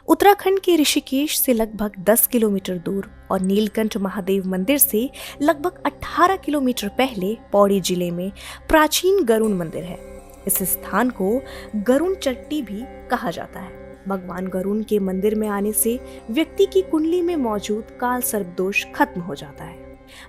उत्तराखंड के ऋषिकेश से लगभग 10 किलोमीटर दूर और नीलकंठ महादेव मंदिर से लगभग 18 किलोमीटर पहले पौड़ी जिले में प्राचीन गरुड़ मंदिर है। इस स्थान को गरुड़ चट्टी भी कहा जाता है। भगवान गरुड़ के मंदिर में आने से व्यक्ति की कुंडली में मौजूद काल सर्प दोष खत्म हो जाता है।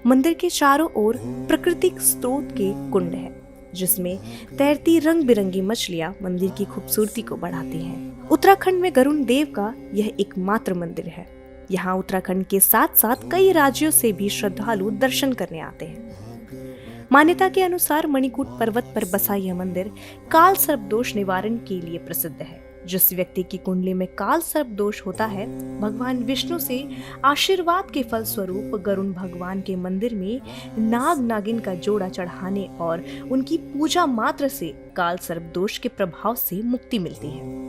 मंदिर के चारों ओर प्राकृतिक स्रोत के कुंड है, जिसमें तैरती रंग बिरंगी मछलियां मंदिर की खूबसूरती को बढ़ाती हैं। उत्तराखंड में गरुड़ देव का यह एकमात्र मंदिर है। यहाँ उत्तराखंड के साथ साथ कई राज्यों से भी श्रद्धालु दर्शन करने आते हैं। मान्यता के अनुसार मणिकूट पर्वत पर बसा यह मंदिर काल सर्प दोष निवारण के लिए प्रसिद्ध है। जिस व्यक्ति की कुंडली में काल सर्प दोष होता है, भगवान विष्णु से आशीर्वाद के फल स्वरूप गरुड़ भगवान के मंदिर में नाग नागिन का जोड़ा चढ़ाने और उनकी पूजा मात्र से काल सर्प दोष के प्रभाव से मुक्ति मिलती है।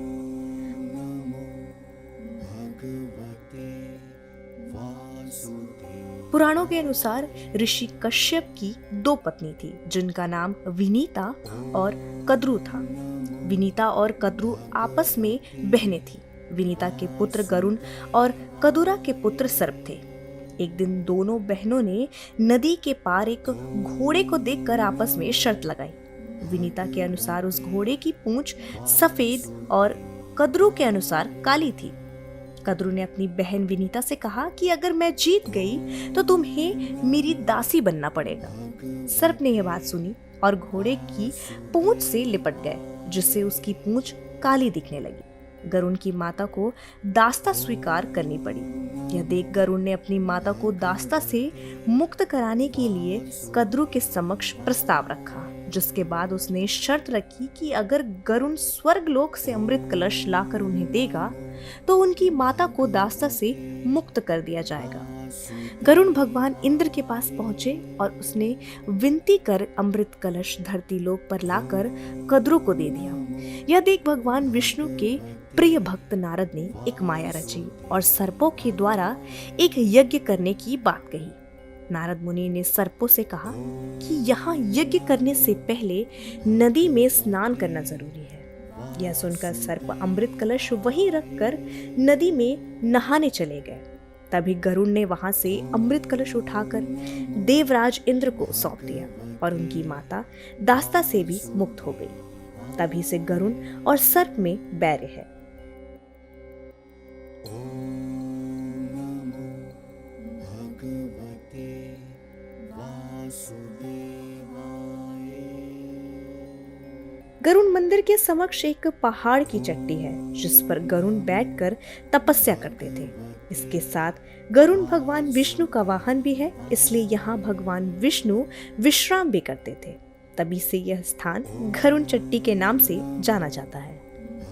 पुराणों के अनुसार ऋषि कश्यप की 2 पत्नी थी, जिनका नाम विनीता और कद्रु था। विनीता और कद्रु आपस में बहनें थीं। विनीता के पुत्र गरुड़ और कदुरा के पुत्र सर्प थे। एक दिन दोनों बहनों ने नदी के पार एक घोड़े को देखकर आपस में शर्त लगाई। विनीता के अनुसार उस घोड़े की पूंछ सफेद और कद्रु के अनुसार काली थी। कद्रु ने अपनी बहन विनीता से कहा कि अगर मैं जीत गई तो तुम्हें मेरी दासी बनना पड़ेगा। सर्प ने यह बात सुनी और घोड़े की पूंछ से लिपट गए, जिससे उसकी पूंछ काली दिखने लगी। गरुड़ की माता को दास्ता स्वीकार करनी पड़ी। यह देख गरुड़ ने अपनी माता को दास्ता से मुक्त कराने के लिए कद्रु के समक्ष प्रस्ताव रखा, जिसके बाद उसने शर्त रखी कि अगर गरुड़ स्वर्ग लोक से अमृत कलश लाकर उन्हें देगा तो उनकी माता को दास्ता से मुक्त कर दिया जाएगा। गरुड़ भगवान इंद्र के पास पहुंचे और उसने विनती कर अमृत कलश धरती लोक पर लाकर कद्रु को दे दिया। यह देख भगवान विष्णु के प्रिय भक्त नारद ने एक माया रची और सर्पों के द्वारा एक यज्ञ करने की बात कही। नारद मुनि ने सर्पों से कहा कि यहाँ यज्ञ करने से पहले नदी में स्नान करना जरूरी है। यह सुनकर सर्प अमृत कलश वहीं रखकर नदी में नहाने चले गए। तभी गरुड़ ने वहां से अमृत कलश उठाकर देवराज इंद्र को सौंप दिया और उनकी माता दास्ता से भी मुक्त हो गई। तभी से गरुड़ और सर्प में बैर है। गरुड़ मंदिर के समक्ष एक पहाड़ की चट्टी है, जिस पर गरुड़ बैठकर तपस्या करते थे। इसके साथ गरुड़ भगवान विष्णु का वाहन भी है, इसलिए यहाँ भगवान विष्णु विश्राम भी करते थे। तभी से यह स्थान गरुड़ चट्टी के नाम से जाना जाता है।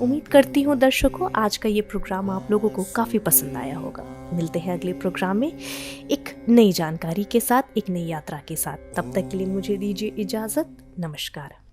उम्मीद करती हूँ दर्शकों, आज का ये प्रोग्राम आप लोगों को काफी पसंद आया होगा। मिलते हैं अगले प्रोग्राम में एक नई जानकारी के साथ, एक नई यात्रा के साथ। तब तक के लिए मुझे दीजिए इजाजत। नमस्कार।